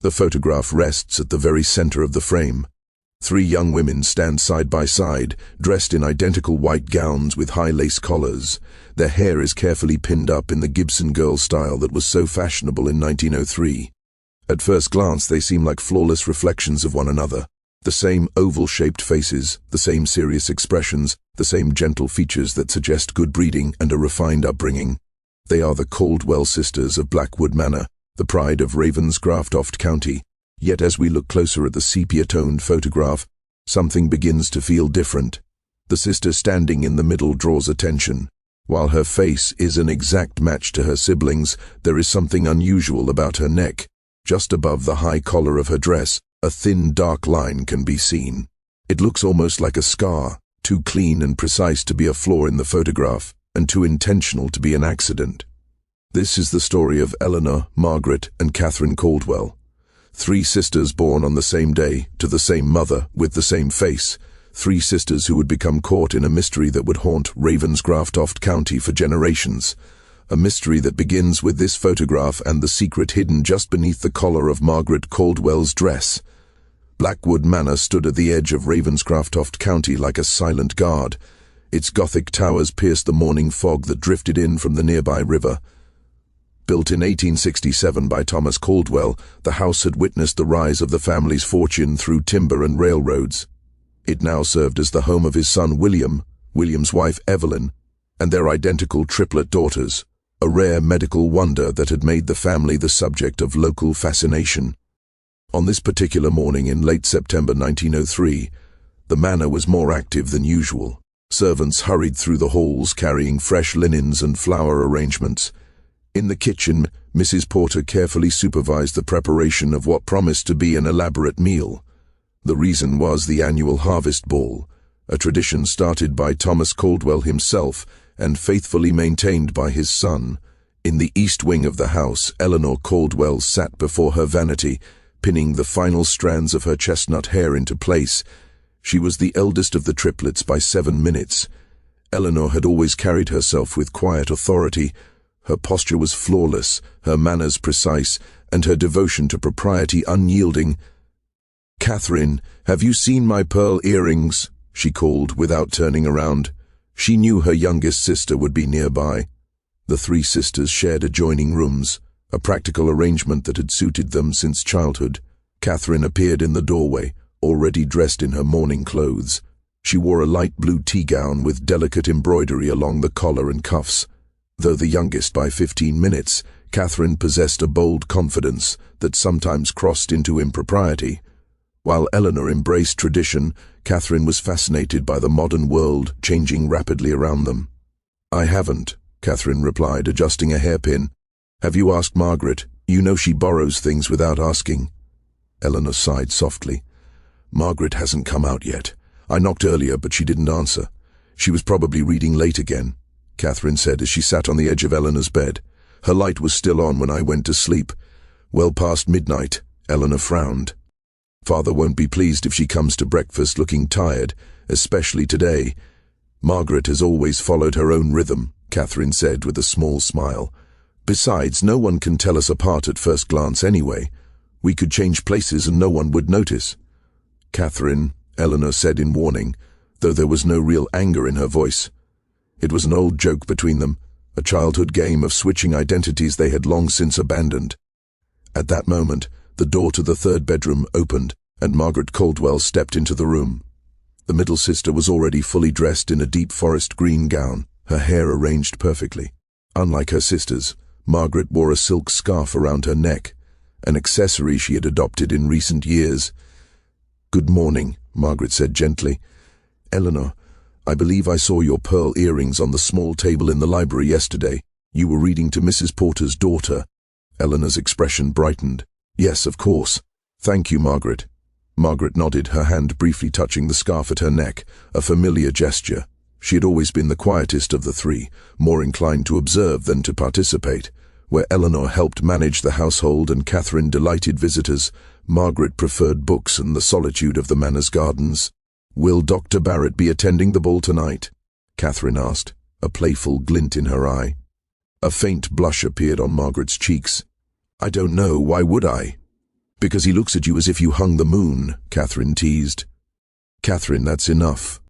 The photograph rests at the very center of the frame. 3 young women stand side by side, dressed in identical white gowns with high lace collars. Their hair is carefully pinned up in the Gibson girl style that was so fashionable in 1903. At first glance, they seem like flawless reflections of one another. The same oval-shaped faces, the same serious expressions, the same gentle features that suggest good breeding and a refined upbringing. They are the Caldwell sisters of Blackwood Manor, the pride of Ravenscroft County. Yet as we look closer at the sepia-toned photograph, something begins to feel different. The sister standing in the middle draws attention. While her face is an exact match to her siblings, there is something unusual about her neck. Just above the high collar of her dress, a thin dark line can be seen. It looks almost like a scar, too clean and precise to be a flaw in the photograph, and too intentional to be an accident. This is the story of Eleanor, Margaret, and Catherine Caldwell. 3 sisters born on the same day, to the same mother, with the same face. 3 sisters who would become caught in a mystery that would haunt Ravenscroft County for generations. A mystery that begins with this photograph and the secret hidden just beneath the collar of Margaret Caldwell's dress. Blackwood Manor stood at the edge of Ravenscroft County like a silent guard. Its Gothic towers pierced the morning fog that drifted in from the nearby river. Built in 1867 by Thomas Caldwell, the house had witnessed the rise of the family's fortune through timber and railroads. It now served as the home of his son William, William's wife Evelyn, and their identical triplet daughters, a rare medical wonder that had made the family the subject of local fascination. On this particular morning in late September 1903, the manor was more active than usual. Servants hurried through the halls carrying fresh linens and flower arrangements. In the kitchen, Mrs. Porter carefully supervised the preparation of what promised to be an elaborate meal. The reason was the annual harvest ball, a tradition started by Thomas Caldwell himself and faithfully maintained by his son. In the east wing of the house, Eleanor Caldwell sat before her vanity, pinning the final strands of her chestnut hair into place. She was the eldest of the triplets by 7 minutes. Eleanor had always carried herself with quiet authority. Her posture was flawless, her manners precise, and her devotion to propriety unyielding. "Catherine, have you seen my pearl earrings?" she called without turning around. She knew her youngest sister would be nearby. The 3 sisters shared adjoining rooms, a practical arrangement that had suited them since childhood. Catherine appeared in the doorway, already dressed in her morning clothes. She wore a light blue tea gown with delicate embroidery along the collar and cuffs. Though the youngest by 15 minutes, Catherine possessed a bold confidence that sometimes crossed into impropriety. While Eleanor embraced tradition, Catherine was fascinated by the modern world changing rapidly around them. "I haven't," Catherine replied, adjusting a hairpin. "Have you asked Margaret? You know she borrows things without asking." Eleanor sighed softly. "Margaret hasn't come out yet. I knocked earlier, but she didn't answer. She was probably reading late again," Catherine said as she sat on the edge of Eleanor's bed. "Her light was still on when I went to sleep. Well past midnight." Eleanor frowned. "Father won't be pleased if she comes to breakfast looking tired, especially today." "Margaret has always followed her own rhythm," Catherine said with a small smile. "Besides, no one can tell us apart at first glance anyway. We could change places and no one would notice." "Catherine," Eleanor said in warning, though there was no real anger in her voice. It was an old joke between them, a childhood game of switching identities they had long since abandoned. At that moment, the door to the 3rd bedroom opened, and Margaret Caldwell stepped into the room. The middle sister was already fully dressed in a deep forest green gown, her hair arranged perfectly. Unlike her sisters, Margaret wore a silk scarf around her neck, an accessory she had adopted in recent years. "Good morning," Margaret said gently. "Eleanor, I believe I saw your pearl earrings on the small table in the library yesterday. You were reading to Mrs. Porter's daughter." Eleanor's expression brightened. "Yes, of course. Thank you, Margaret." Margaret nodded, her hand briefly touching the scarf at her neck, a familiar gesture. She had always been the quietest of the 3, more inclined to observe than to participate. Where Eleanor helped manage the household and Catherine delighted visitors, Margaret preferred books and the solitude of the manor's gardens. "Will Dr. Barrett be attending the ball tonight?" Catherine asked, a playful glint in her eye. A faint blush appeared on Margaret's cheeks. "I don't know, why would I?" Because he looks at you as if you hung the moon, Catherine teased. Catherine, that's enough,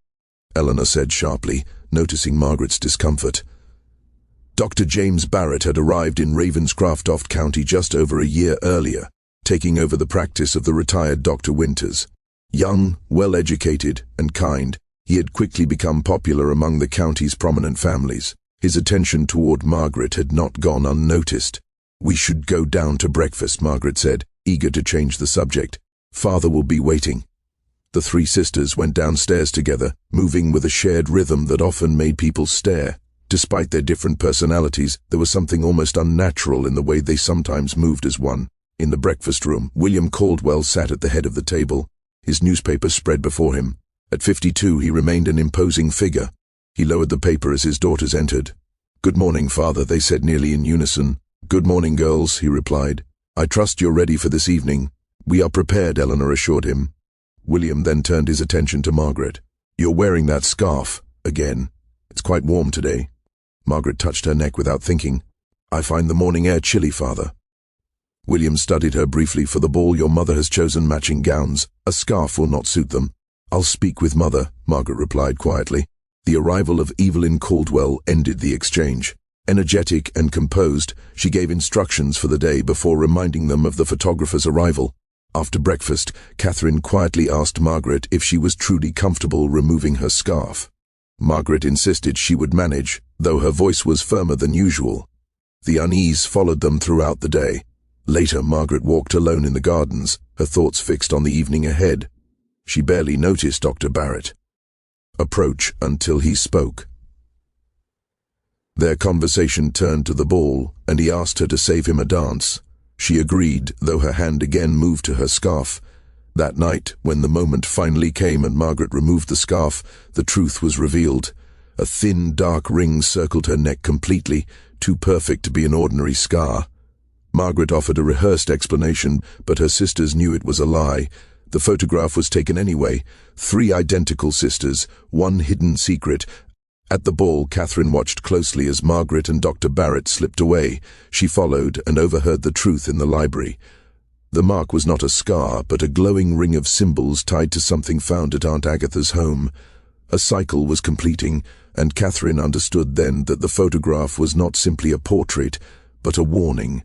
Eleanor said sharply, noticing Margaret's discomfort. Dr. James Barrett had arrived in Ravenscroft County just over a year earlier, taking over the practice of the retired Dr. Winters. Young, well-educated, and kind, he had quickly become popular among the county's prominent families. His attention toward Margaret had not gone unnoticed. "We should go down to breakfast," Margaret said, eager to change the subject. "Father will be waiting." The three sisters went downstairs together, moving with a shared rhythm that often made people stare. Despite their different personalities, there was something almost unnatural in the way they sometimes moved as one. In the breakfast room, William Caldwell sat at the head of the table, his newspaper spread before him. At 52, he remained an imposing figure. He lowered the paper as his daughters entered. "Good morning, Father," they said nearly in unison. "Good morning, girls," he replied. "I trust you're ready for this evening." "We are prepared," Eleanor assured him. William then turned his attention to Margaret. "You're wearing that scarf again. It's quite warm today." Margaret touched her neck without thinking. "I find the morning air chilly, Father." William studied her briefly. "For the ball, your mother has chosen matching gowns. A scarf will not suit them." "I'll speak with Mother," Margaret replied quietly. The arrival of Evelyn Caldwell ended the exchange. Energetic and composed, she gave instructions for the day before reminding them of the photographer's arrival. After breakfast, Catherine quietly asked Margaret if she was truly comfortable removing her scarf. Margaret insisted she would manage, though her voice was firmer than usual. The unease followed them throughout the day. Later, Margaret walked alone in the gardens, her thoughts fixed on the evening ahead. She barely noticed Dr. Barrett approach until he spoke. Their conversation turned to the ball, and he asked her to save him a dance. She agreed, though her hand again moved to her scarf. That night, when the moment finally came and Margaret removed the scarf, the truth was revealed. A thin, dark ring circled her neck completely, too perfect to be an ordinary scar. Margaret offered a rehearsed explanation, but her sisters knew it was a lie. The photograph was taken anyway. 3 identical sisters, one hidden secret. At the ball, Catherine watched closely as Margaret and Dr. Barrett slipped away. She followed and overheard the truth in the library. The mark was not a scar, but a glowing ring of symbols tied to something found at Aunt Agatha's home. A cycle was completing, and Catherine understood then that the photograph was not simply a portrait, but a warning.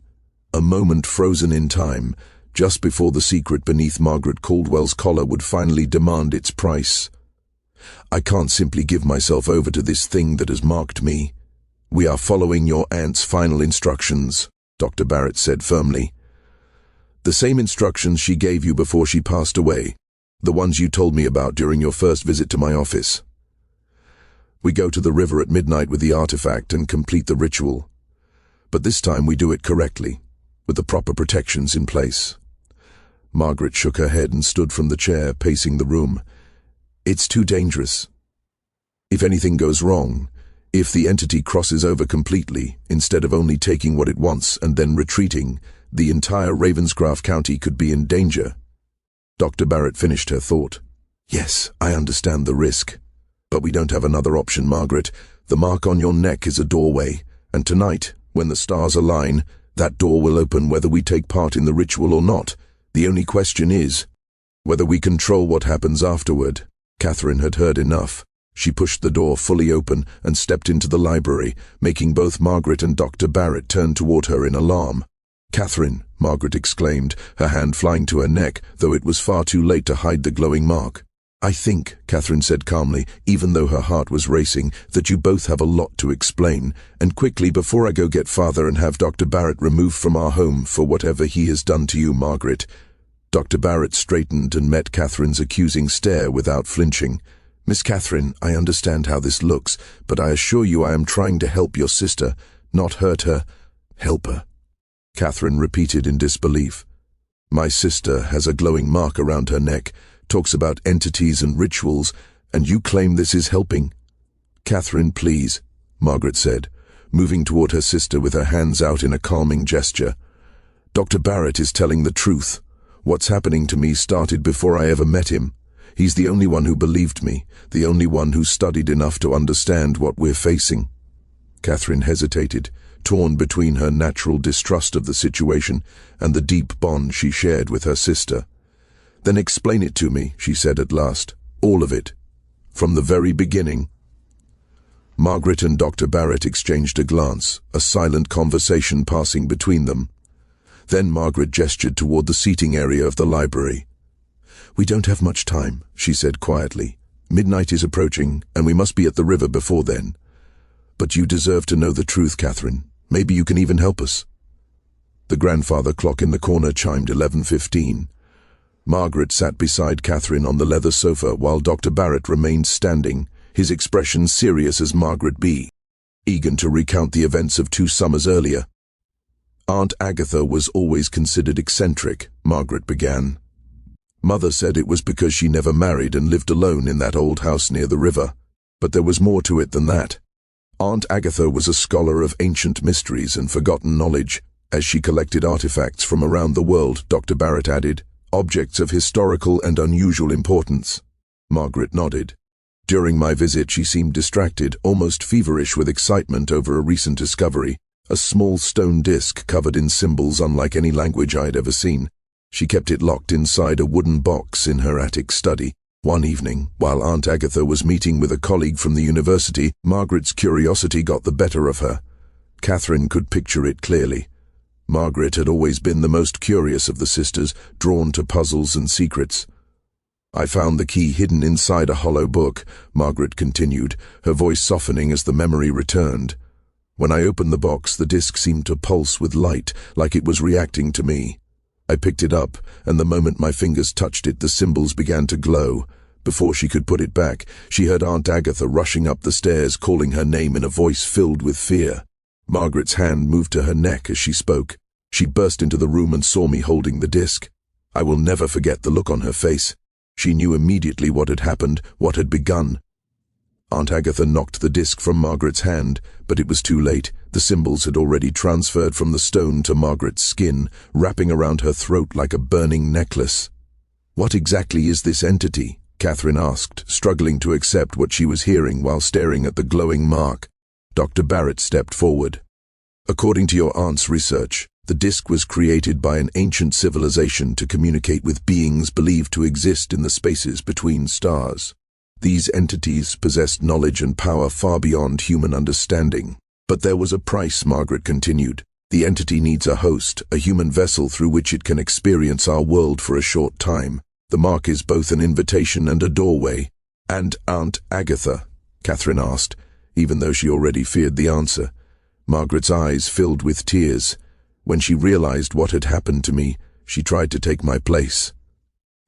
A moment frozen in time, just before the secret beneath Margaret Caldwell's collar would finally demand its price. "I can't simply give myself over to this thing that has marked me. We are following your aunt's final instructions," Dr. Barrett said firmly. "The same instructions she gave you before she passed away, the ones you told me about during your first visit to my office. We go to the river at midnight with the artifact and complete the ritual. But this time we do it correctly, with the proper protections in place." Margaret shook her head and stood from the chair, pacing the room. "It's too dangerous. If anything goes wrong, if the entity crosses over completely, instead of only taking what it wants and then retreating, the entire Ravenscroft County could be in danger." Dr. Barrett finished her thought. "Yes, I understand the risk. But we don't have another option, Margaret. The mark on your neck is a doorway, and tonight, when the stars align, that door will open whether we take part in the ritual or not. The only question is whether we control what happens afterward." Catherine had heard enough. She pushed the door fully open and stepped into the library, making both Margaret and Dr. Barrett turn toward her in alarm. "Catherine," Margaret exclaimed, her hand flying to her neck, though it was far too late to hide the glowing mark. "I think," Catherine said calmly, even though her heart was racing, "that you both have a lot to explain. And quickly, before I go get Father and have Dr. Barrett removed from our home for whatever he has done to you, Margaret." Dr. Barrett straightened and met Catherine's accusing stare without flinching. "Miss Catherine, I understand how this looks, but I assure you I am trying to help your sister, not hurt her. Help her." Catherine repeated in disbelief. "My sister has a glowing mark around her neck, talks about entities and rituals, and you claim this is helping?" "Catherine, please," Margaret said, moving toward her sister with her hands out in a calming gesture. "Dr. Barrett is telling the truth. What's happening to me started before I ever met him. He's the only one who believed me, the only one who studied enough to understand what we're facing." Catherine hesitated, torn between her natural distrust of the situation and the deep bond she shared with her sister. "Then explain it to me," she said at last. "All of it. From the very beginning." Margaret and Dr. Barrett exchanged a glance, a silent conversation passing between them. Then Margaret gestured toward the seating area of the library. "We don't have much time," she said quietly. "Midnight is approaching, and we must be at the river before then. But you deserve to know the truth, Catherine. Maybe you can even help us." The grandfather clock in the corner chimed 11:15. Margaret sat beside Catherine on the leather sofa while Dr. Barrett remained standing, his expression serious as Margaret B., eager to recount the events of 2 summers earlier. "Aunt Agatha was always considered eccentric," Margaret began. "Mother said it was because she never married and lived alone in that old house near the river. But there was more to it than that. Aunt Agatha was a scholar of ancient mysteries and forgotten knowledge, as she collected artifacts from around the world," Dr. Barrett added, "objects of historical and unusual importance." Margaret nodded. "During my visit she seemed distracted, almost feverish with excitement over a recent discovery, a small stone disc covered in symbols unlike any language I had ever seen. She kept it locked inside a wooden box in her attic study. One evening, while Aunt Agatha was meeting with a colleague from the university, Margaret's curiosity got the better of her. Catherine could picture it clearly. Margaret had always been the most curious of the sisters, drawn to puzzles and secrets. "I found the key hidden inside a hollow book," Margaret continued, her voice softening as the memory returned. "When I opened the box, the disc seemed to pulse with light, like it was reacting to me. I picked it up, and the moment my fingers touched it, the symbols began to glow. Before she could put it back, she heard Aunt Agatha rushing up the stairs, calling her name in a voice filled with fear. Margaret's hand moved to her neck as she spoke. She burst into the room and saw me holding the disc. I will never forget the look on her face. She knew immediately what had happened, what had begun. Aunt Agatha knocked the disc from Margaret's hand, but it was too late. The symbols had already transferred from the stone to Margaret's skin, wrapping around her throat like a burning necklace. "What exactly is this entity?" Catherine asked, struggling to accept what she was hearing while staring at the glowing mark. Dr. Barrett stepped forward. "According to your aunt's research, the disc was created by an ancient civilization to communicate with beings believed to exist in the spaces between stars. These entities possessed knowledge and power far beyond human understanding. But there was a price," Margaret continued. "The entity needs a host, a human vessel through which it can experience our world for a short time. The mark is both an invitation and a doorway." "And Aunt Agatha?" Catherine asked, even though she already feared the answer. Margaret's eyes filled with tears. When she realized what had happened to me, she tried to take my place.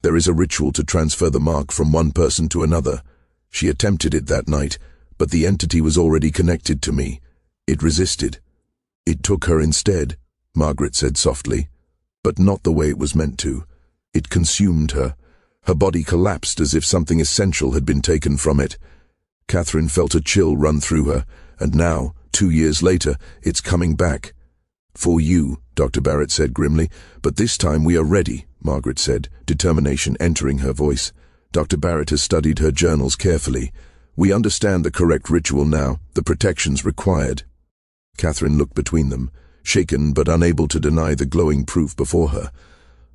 "There is a ritual to transfer the mark from one person to another. She attempted it that night, but the entity was already connected to me. It resisted. It took her instead," Margaret said softly. "But not the way it was meant to. It consumed her. Her body collapsed as if something essential had been taken from it." Catherine felt a chill run through her, and now, 2 years later, it's coming back. "For you," Dr. Barrett said grimly. "But this time we are ready," Margaret said, determination entering her voice. "Dr. Barrett has studied her journals carefully. We understand the correct ritual now, the protections required." Catherine looked between them, shaken but unable to deny the glowing proof before her.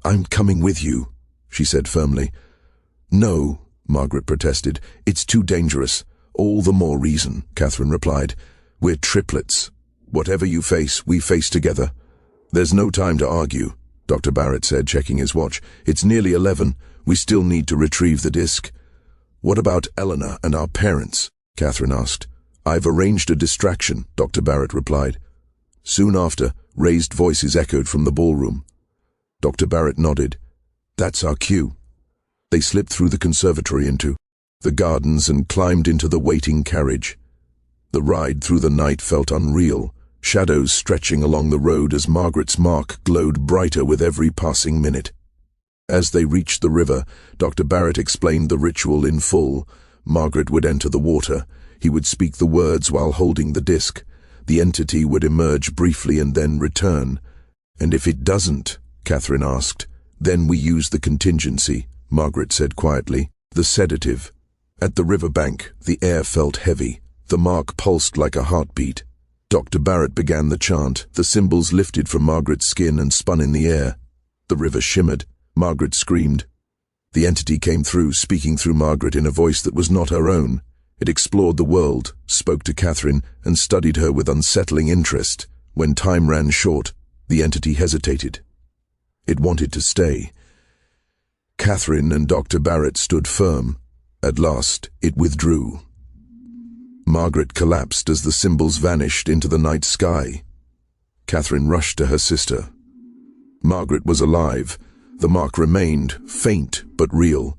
"I'm coming with you," she said firmly. "No," Margaret protested. "It's too dangerous." "All the more reason," Catherine replied. "We're triplets. Whatever you face, we face together." "There's no time to argue," Dr. Barrett said, checking his watch. "It's nearly 11. We still need to retrieve the disc." "What about Eleanor and our parents?" Catherine asked. "I've arranged a distraction," Dr. Barrett replied. Soon after, raised voices echoed from the ballroom. Dr. Barrett nodded. "That's our cue." They slipped through the conservatory into the gardens and climbed into the waiting carriage. The ride through the night felt unreal, shadows stretching along the road as Margaret's mark glowed brighter with every passing minute. As they reached the river, Dr. Barrett explained the ritual in full. Margaret would enter the water. He would speak the words while holding the disc. The entity would emerge briefly and then return. "And if it doesn't?" Catherine asked. "Then we use the contingency," Margaret said quietly. "The sedative." At the riverbank, the air felt heavy. The mark pulsed like a heartbeat. Dr. Barrett began the chant. The symbols lifted from Margaret's skin and spun in the air. The river shimmered. Margaret screamed. The entity came through, speaking through Margaret in a voice that was not her own. It explored the world, spoke to Catherine, and studied her with unsettling interest. When time ran short, the entity hesitated. It wanted to stay. Catherine and Dr. Barrett stood firm. At last, it withdrew. Margaret collapsed as the symbols vanished into the night sky. Catherine rushed to her sister. Margaret was alive. The mark remained, faint but real.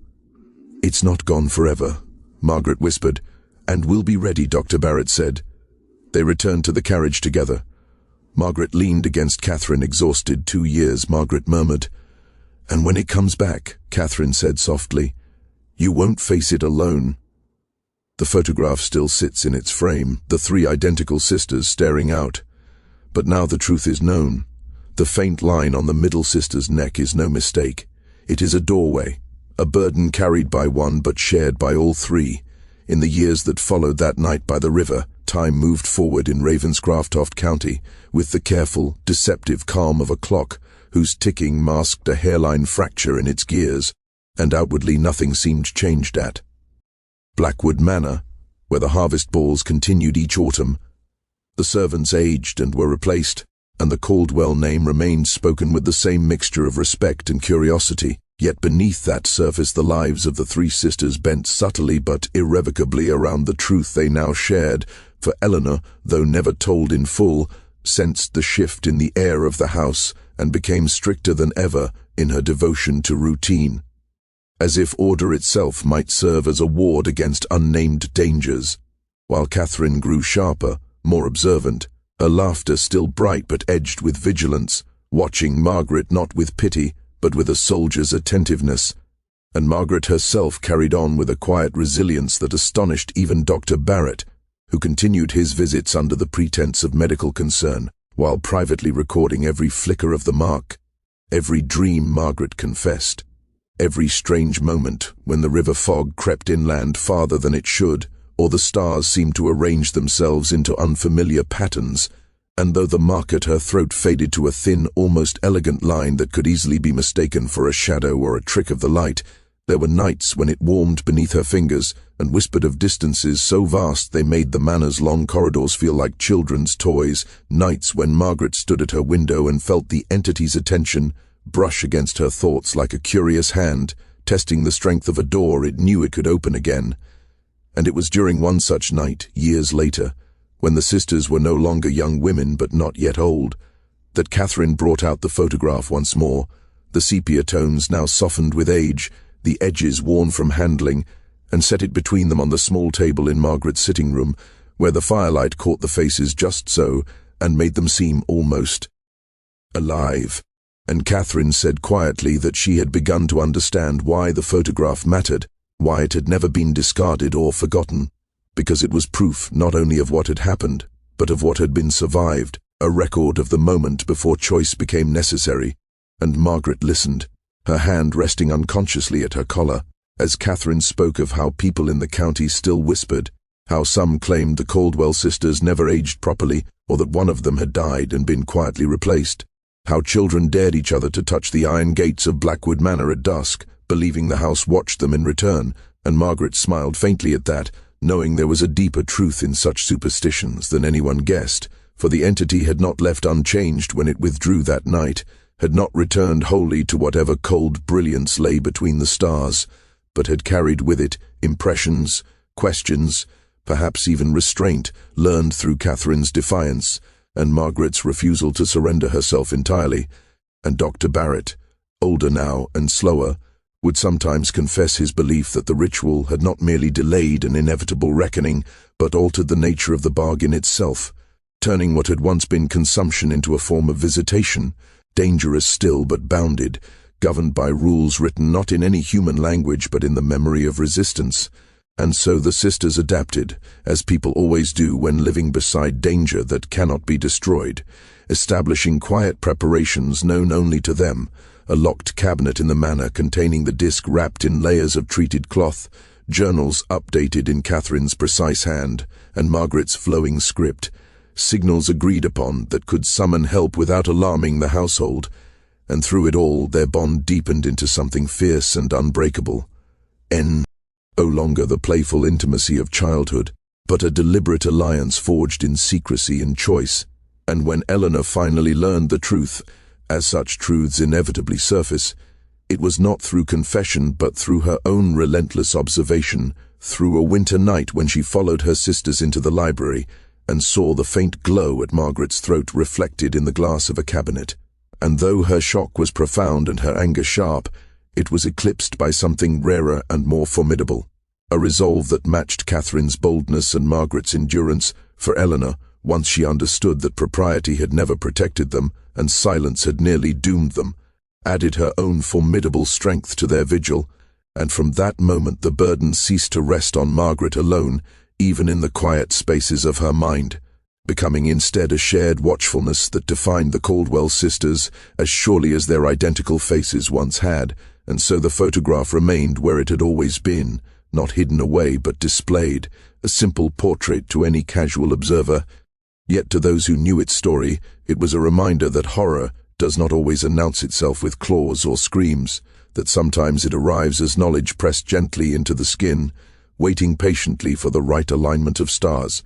"It's not gone forever," Margaret whispered. "And we'll be ready," Dr. Barrett said. They returned to the carriage together. Margaret leaned against Catherine, exhausted. 2 years, Margaret murmured. "And when it comes back," Catherine said softly, "you won't face it alone." The photograph still sits in its frame, the 3 identical sisters staring out. But now the truth is known. The faint line on the middle sister's neck is no mistake. It is a doorway, a burden carried by one but shared by all 3. In the years that followed that night by the river, time moved forward in Ravenscroft County with the careful, deceptive calm of a clock whose ticking masked a hairline fracture in its gears, and outwardly nothing seemed changed at. Blackwood Manor, where the harvest balls continued each autumn. The servants aged and were replaced, and the Caldwell name remained spoken with the same mixture of respect and curiosity. Yet beneath that surface the lives of the 3 sisters bent subtly but irrevocably around the truth they now shared, for Eleanor, though never told in full, sensed the shift in the air of the house and became stricter than ever in her devotion to routine, as if order itself might serve as a ward against unnamed dangers. While Catherine grew sharper, more observant, her laughter still bright but edged with vigilance, watching Margaret not with pity, but with a soldier's attentiveness. And Margaret herself carried on with a quiet resilience that astonished even Dr. Barrett, who continued his visits under the pretense of medical concern, while privately recording every flicker of the mark, every dream Margaret confessed, every strange moment when the river fog crept inland farther than it should, or the stars seemed to arrange themselves into unfamiliar patterns, and though the mark at her throat faded to a thin, almost elegant line that could easily be mistaken for a shadow or a trick of the light, there were nights when it warmed beneath her fingers and whispered of distances so vast they made the Manor's long corridors feel like children's toys, nights when Margaret stood at her window and felt the entity's attention brush against her thoughts like a curious hand, testing the strength of a door it knew it could open again. And it was during one such night, years later, when the sisters were no longer young women but not yet old, that Catherine brought out the photograph once more, the sepia tones now softened with age, the edges worn from handling, and set it between them on the small table in Margaret's sitting room, where the firelight caught the faces just so and made them seem almost alive. And Catherine said quietly that she had begun to understand why the photograph mattered, why it had never been discarded or forgotten, because it was proof not only of what had happened, but of what had been survived, a record of the moment before choice became necessary. And Margaret listened, her hand resting unconsciously at her collar, as Catherine spoke of how people in the county still whispered, how some claimed the Caldwell sisters never aged properly, or that one of them had died and been quietly replaced, how children dared each other to touch the iron gates of Blackwood Manor at dusk, believing the house watched them in return, and Margaret smiled faintly at that, knowing there was a deeper truth in such superstitions than anyone guessed, for the entity had not left unchanged when it withdrew that night, had not returned wholly to whatever cold brilliance lay between the stars, but had carried with it impressions, questions, perhaps even restraint, learned through Catherine's defiance, and Margaret's refusal to surrender herself entirely, and Dr. Barrett, older now and slower, would sometimes confess his belief that the ritual had not merely delayed an inevitable reckoning, but altered the nature of the bargain itself, turning what had once been consumption into a form of visitation, dangerous still but bounded, governed by rules written not in any human language but in the memory of resistance. And so the sisters adapted, as people always do when living beside danger that cannot be destroyed, establishing quiet preparations known only to them, a locked cabinet in the manor containing the disc wrapped in layers of treated cloth, journals updated in Catherine's precise hand, and Margaret's flowing script, signals agreed upon that could summon help without alarming the household, and through it all their bond deepened into something fierce and unbreakable. No longer the playful intimacy of childhood, but a deliberate alliance forged in secrecy and choice. And when Eleanor finally learned the truth, as such truths inevitably surface, it was not through confession but through her own relentless observation, through a winter night when she followed her sisters into the library and saw the faint glow at Margaret's throat reflected in the glass of a cabinet. And though her shock was profound and her anger sharp, it was eclipsed by something rarer and more formidable, a resolve that matched Catherine's boldness and Margaret's endurance. For Eleanor, once she understood that propriety had never protected them and silence had nearly doomed them, added her own formidable strength to their vigil, and from that moment the burden ceased to rest on Margaret alone, even in the quiet spaces of her mind, becoming instead a shared watchfulness that defined the Caldwell sisters as surely as their identical faces once had. And so the photograph remained where it had always been, not hidden away but displayed, a simple portrait to any casual observer. Yet to those who knew its story, it was a reminder that horror does not always announce itself with claws or screams, that sometimes it arrives as knowledge pressed gently into the skin, waiting patiently for the right alignment of stars,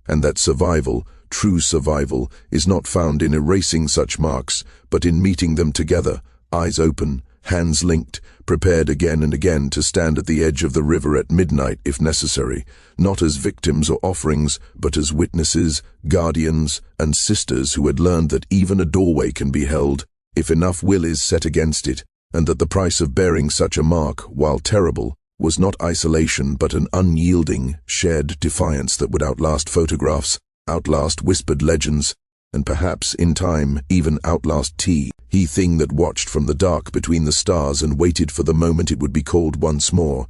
and that survival, true survival, is not found in erasing such marks, but in meeting them together, eyes open, hands linked, prepared again and again to stand at the edge of the river at midnight if necessary, not as victims or offerings, but as witnesses, guardians, and sisters who had learned that even a doorway can be held, if enough will is set against it, and that the price of bearing such a mark, while terrible, was not isolation but an unyielding, shared defiance that would outlast photographs, outlast whispered legends, and perhaps, in time, even outlast he thing that watched from the dark between the stars and waited for the moment it would be called once more,